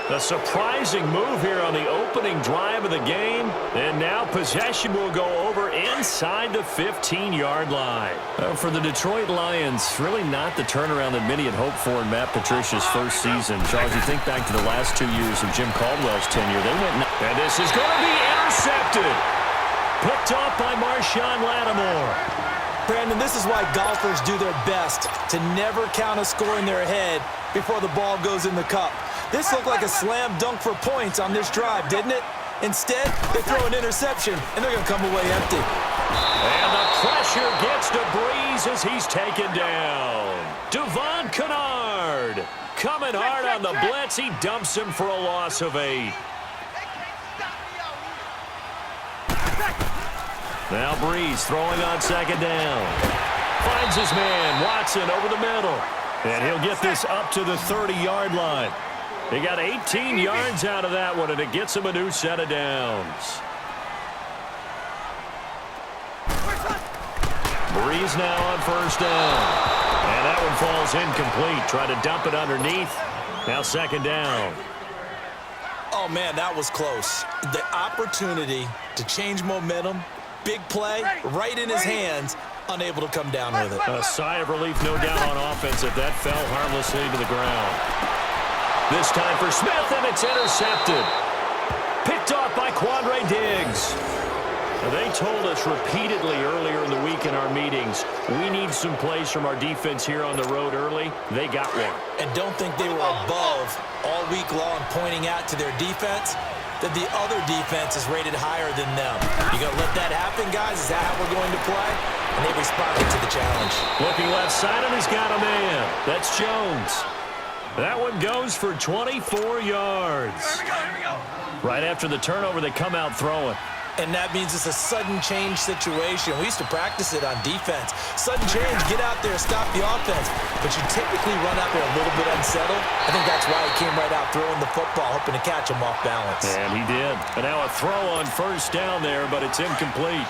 A surprising move here on the opening drive of the game. And now possession will go over inside the 15-yard line. For the Detroit Lions, really not the turnaround that many had hoped for in Matt Patricia's first season. Charles, you think back to the last 2 years of Jim Caldwell's tenure. They went, and this is going to be intercepted. Picked off by Marshawn Lattimore. Brandon, this is why golfers do their best to never count a score in their head before the ball goes in the cup. This looked like a slam dunk for points on this drive, didn't it? Instead, they throw an interception, and they're going to come away empty. And the pressure gets to Breeze as he's taken down. Devon Kennard coming hard on the blitz. He dumps him for a loss of 8. Now Breeze throwing on second down. Finds his man, Watson, over the middle. And he'll get this up to the 30-yard line. He got 18 yards out of that one, and it gets him a new set of downs. Breeze now on first down. And that one falls incomplete. Try to dump it underneath. Now second down. Oh, man, that was close. The opportunity to change momentum, big play, right in his hands, unable to come down with it. A sigh of relief, no doubt, on offense if that fell harmlessly to the ground. This time for Smith, and it's intercepted. Picked off by Quandre Diggs. Now, they told us repeatedly earlier in the week in our meetings, we need some plays from our defense here on the road early. They got one. And don't think they were above all week long pointing out to their defense that the other defense is rated higher than them. You going to let that happen, guys? Is that how we're going to play? And they responded to the challenge. Looking left side, and he's got a man. That's Jones. That one goes for 24 yards. Here we go. Right after the turnover, they come out throwing. And that means it's a sudden change situation. We used to practice it on defense. Sudden change, get out there, stop the offense. But you typically run out there a little bit unsettled. I think that's why he came right out throwing the football, hoping to catch him off balance. And he did. And now a throw on first down there, but it's incomplete.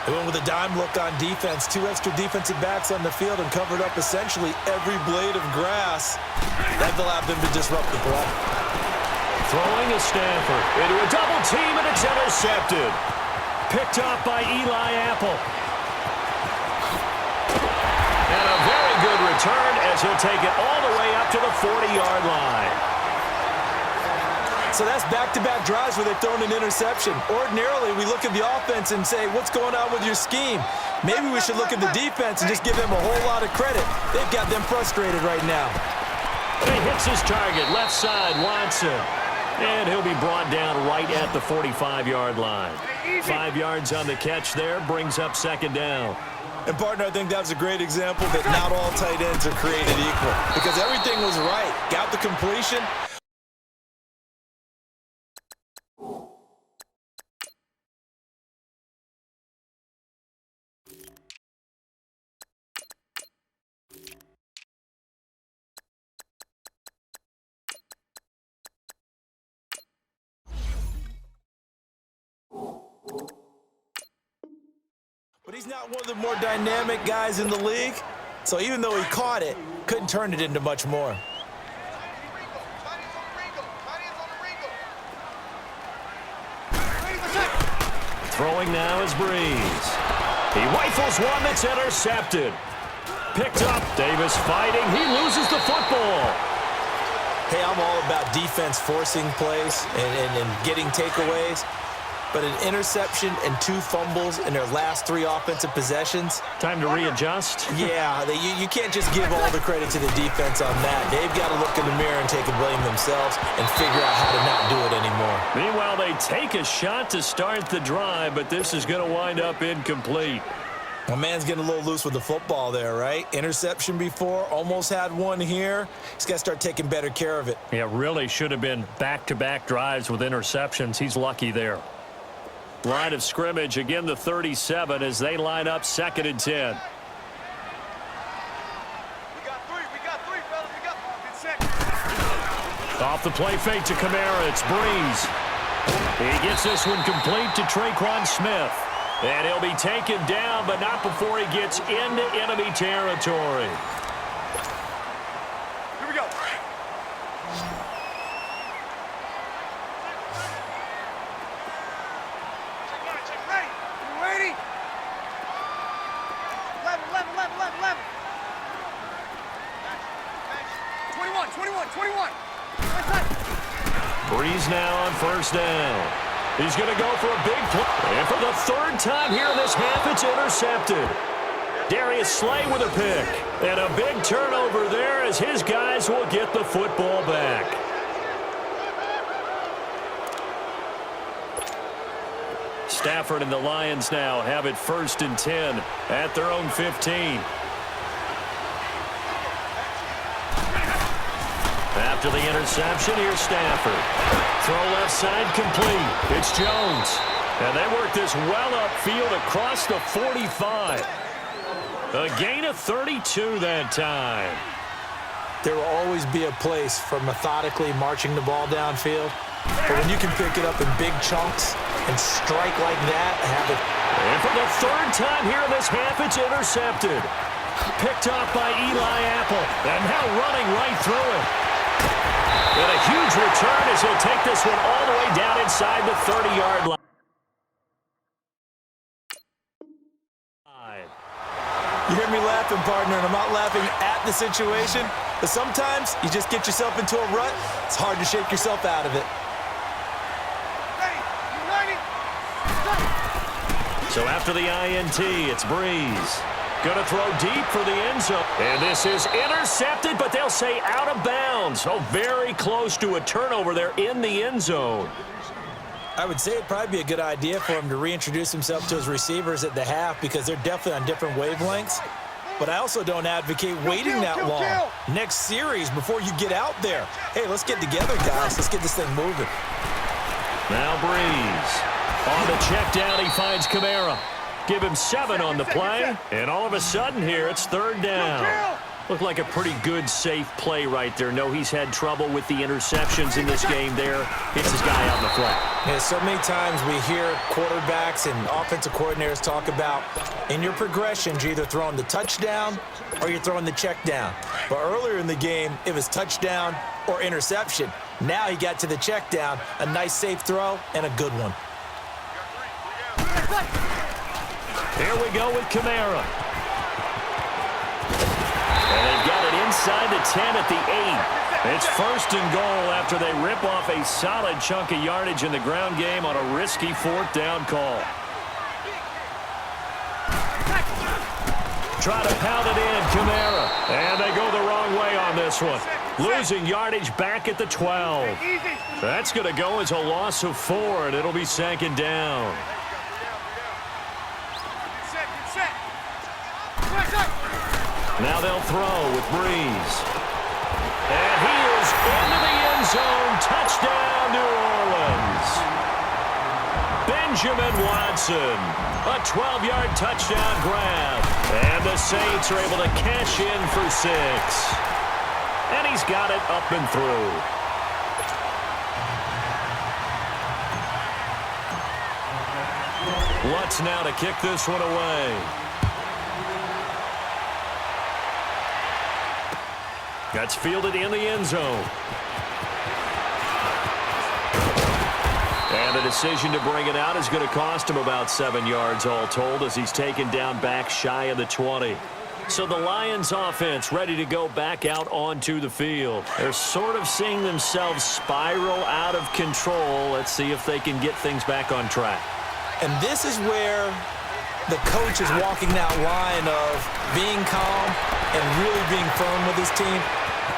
They went with a dime look on defense. 2 extra defensive backs on the field and covered up essentially every blade of grass. That allowed them to disrupt the play. Throwing is Stafford into a double team, and it's intercepted. Picked off by Eli Apple. And a very good return as he'll take it all the way up to the 40-yard line. So that's back-to-back drives where they've thrown an interception. Ordinarily, we look at the offense and say, what's going on with your scheme? Maybe we should look at the defense and just give them a whole lot of credit. They've got them frustrated right now. And he hits his target, left side, Watson. And he'll be brought down right at the 45-yard line. 5 yards on the catch there, brings up second down. And, partner, I think that was a great example that not all tight ends are created equal. Because everything was right. Got the completion. But he's not one of the more dynamic guys in the league. So even though he caught it, couldn't turn it into much more. Throwing now is Breeze. He rifles one that's intercepted. Picked up. Davis fighting. He loses the football. Hey, I'm all about defense forcing plays and getting takeaways. But an interception and 2 fumbles in their last 3 offensive possessions. Time to readjust? Yeah, you can't just give all the credit to the defense on that. They've got to look in the mirror and take a blame themselves and figure out how to not do it anymore. Meanwhile, they take a shot to start the drive, but this is going to wind up incomplete. My man's getting a little loose with the football there, right? Interception before, almost had one here. He's got to start taking better care of it. Yeah, really should have been back-to-back drives with interceptions. He's lucky there. Line of scrimmage, again the 37 as they line up 2nd and 10. We got three, fellas. We got 6. Off the play fake to Kamara, it's Breeze. He gets this one complete to Traquan Smith. And he'll be taken down, but not before he gets into enemy territory. Here we go. Breeze now on first down. He's going to go for a big play. And for the third time here in this half, it's intercepted. Darius Slay with a pick. And a big turnover there as his guys will get the football back. Stafford and the Lions now have it 1st and 10 at their own 15. After the interception, here's Stafford. Throw left side complete. It's Jones. And they work this well upfield across the 45. A gain of 32 that time. There will always be a place for methodically marching the ball downfield. But when you can pick it up in big chunks and strike like that, have it. And for the third time here in this half, it's intercepted. Picked off by Eli Apple. And now running right through it. And a huge return as he'll take this one all the way down inside the 30-yard line. You hear me laughing, partner, and I'm not laughing at the situation. But sometimes you just get yourself into a rut. It's hard to shake yourself out of it. So after the INT, it's Breeze. Going to throw deep for the end zone. And this is intercepted, but they'll say out of bounds. Oh, very close to a turnover there in the end zone. I would say it'd probably be a good idea for him to reintroduce himself to his receivers at the half because they're definitely on different wavelengths. But I also don't advocate waiting that long. Next series, before you get out there, hey, let's get together, guys. Let's get this thing moving. Now Breeze. On the check down, he finds Kamara. Give him 7 on the play, and all of a sudden here, it's 3rd down. Looked like a pretty good, safe play right there. No, he's had trouble with the interceptions in this game there. Hits his guy out in the flat. Yeah, so many times we hear quarterbacks and offensive coordinators talk about in your progressions, you're either throwing the touchdown or you're throwing the check down. But earlier in the game, it was touchdown or interception. Now he got to the check down, a nice safe throw, and a good one. Here we go with Kamara. And they've got it inside the 10 at the 8. It's 1st and goal after they rip off a solid chunk of yardage in the ground game on a risky 4th down call. Try to pound it in, Kamara. And they go the wrong way on this one. Losing yardage back at the 12. That's going to go as a loss of 4, and it'll be 2nd down. Now they'll throw with Breeze. And he is into the end zone. Touchdown, New Orleans. Benjamin Watson. A 12-yard touchdown grab. And the Saints are able to cash in for 6. And he's got it up and through. Lutz now to kick this one away. That's fielded in the end zone. And the decision to bring it out is going to cost him about 7 yards all told as he's taken down back shy of the 20. So the Lions offense ready to go back out onto the field. They're sort of seeing themselves spiral out of control. Let's see if they can get things back on track. And this is where the coach is walking that line of being calm and really being firm with his team.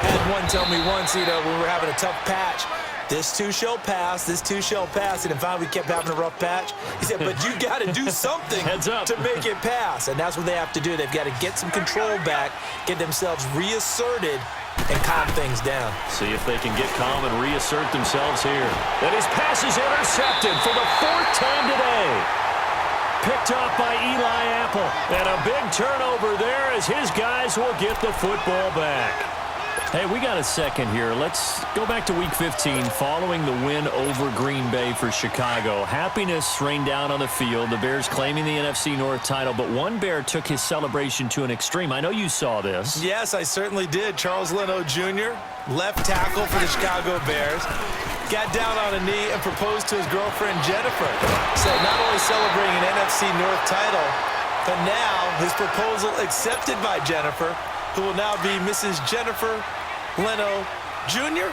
Had one tell me once, when we were having a tough patch, this too shall pass, this too shall pass. And finally we kept having a rough patch. He said, but you got to do something to make it pass. And that's what they have to do. They've got to get some control back, get themselves reasserted, and calm things down. See if they can get calm and reassert themselves here. And his pass is intercepted for the 4th time today. Picked off by Eli Apple. And a big turnover there as his guys will get the football back. Hey, we got a second here. Let's go back to Week 15 following the win over Green Bay for Chicago. Happiness rained down on the field. The Bears claiming the NFC North title, but one Bear took his celebration to an extreme. I know you saw this. Yes, I certainly did. Charles Leno Jr., left tackle for the Chicago Bears, got down on a knee and proposed to his girlfriend Jennifer. So not only celebrating an NFC North title, but now his proposal accepted by Jennifer, who will now be Mrs. Jennifer Leno Jr.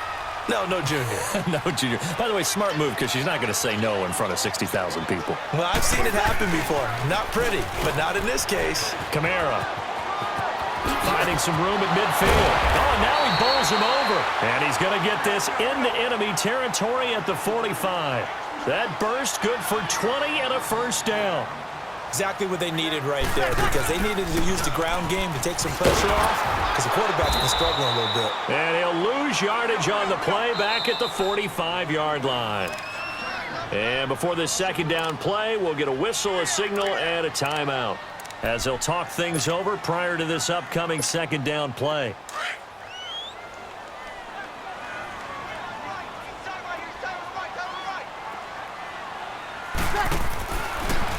No, Junior. No, Junior. By the way, smart move because she's not going to say no in front of 60,000 people. Well, I've seen it happen before. Not pretty, but not in this case. Kamara finding some room at midfield. Oh, and now he bowls him over. And he's going to get this into enemy territory at the 45. That burst good for 20 and a first down. Exactly what they needed right there, because they needed to use the ground game to take some pressure off, because the quarterback's been struggling a little bit. And he'll lose yardage on the play back at the 45-yard line. And before this second down play, we'll get a whistle, a signal, and a timeout, as they'll talk things over prior to this upcoming second down play.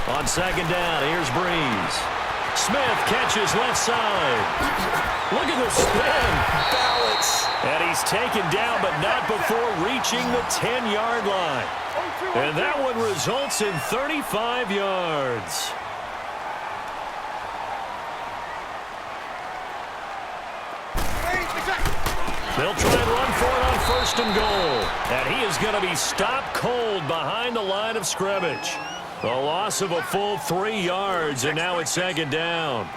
On second down, here's Breeze. Smith catches left side. Look at the spin. Balance. And he's taken down, but not before reaching the 10-yard line. And that one results in 35 yards. They'll try and run for it on first and goal. And he is going to be stopped cold behind the line of scrimmage. A loss of a full 3 yards, and now it's second down.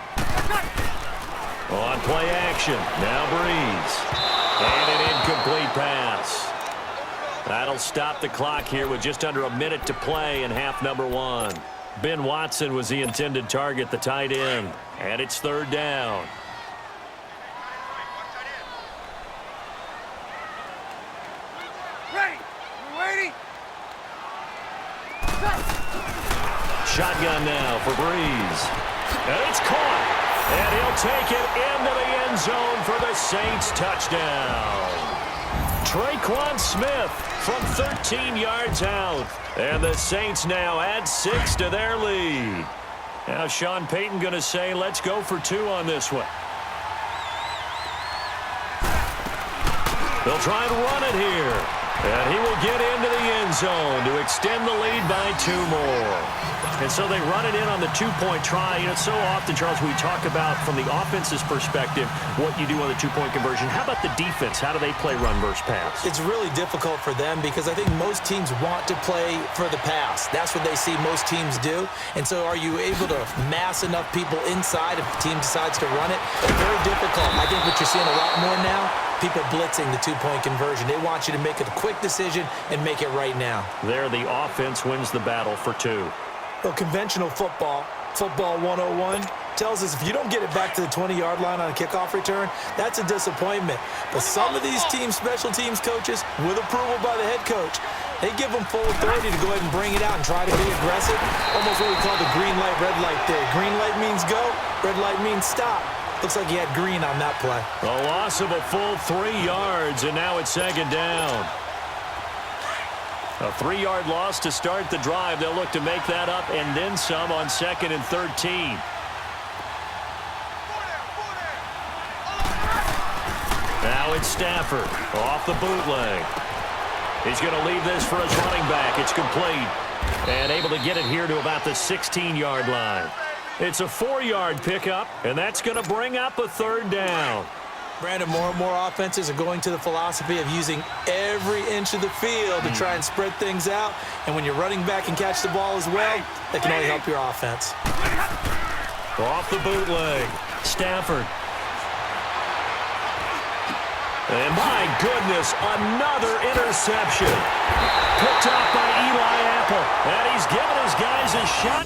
On play action, now Breeze. And an incomplete pass. That'll stop the clock here with just under a minute to play in half number 1. Ben Watson was the intended target, the tight end. And it's third down. Shotgun now for Breeze. And it's caught. And he'll take it into the end zone for the Saints touchdown. Traquan Smith from 13 yards out. And the Saints now add 6 to their lead. Now Sean Payton going to say, let's go for 2 on this one. They'll try and run it here. And he will get into the end zone to extend the lead by 2 more. And so they run it in on the 2-point try. You know, so often, Charles, we talk about from the offense's perspective what you do on the 2-point conversion. How about the defense? How do they play run versus pass? It's really difficult for them because I think most teams want to play for the pass. That's what they see most teams do. And so are you able to mass enough people inside if the team decides to run it? Very difficult. I think what you're seeing a lot more now, people blitzing the 2-point conversion. They want you to make a quick decision and make it right now. There, the offense wins the battle for 2. Well, conventional football 101, tells us if you don't get it back to the 20-yard line on a kickoff return, that's a disappointment. But some of these teams, special teams coaches, with approval by the head coach, they give them full authority to go ahead and bring it out and try to be aggressive. Almost what we call the green light, red light theory. Green light means go, red light means stop. Looks like he had green on that play. A loss of a full 3 yards, and now it's second down. A 3-yard loss to start the drive. They'll look to make that up and then some on second and 13. Now it's Stafford off the bootleg. He's going to leave this for his running back. It's complete. And able to get it here to about the 16-yard line. It's a 4-yard pickup, and that's going to bring up a third down. Brandon, more and more offenses are going to the philosophy of using every inch of the field to try and spread things out. And when you're running back and catch the ball as well, that can only help your offense. Off the bootleg, Stafford. And my goodness, another interception. Picked off by Eli Apple. And he's given his guys a shot.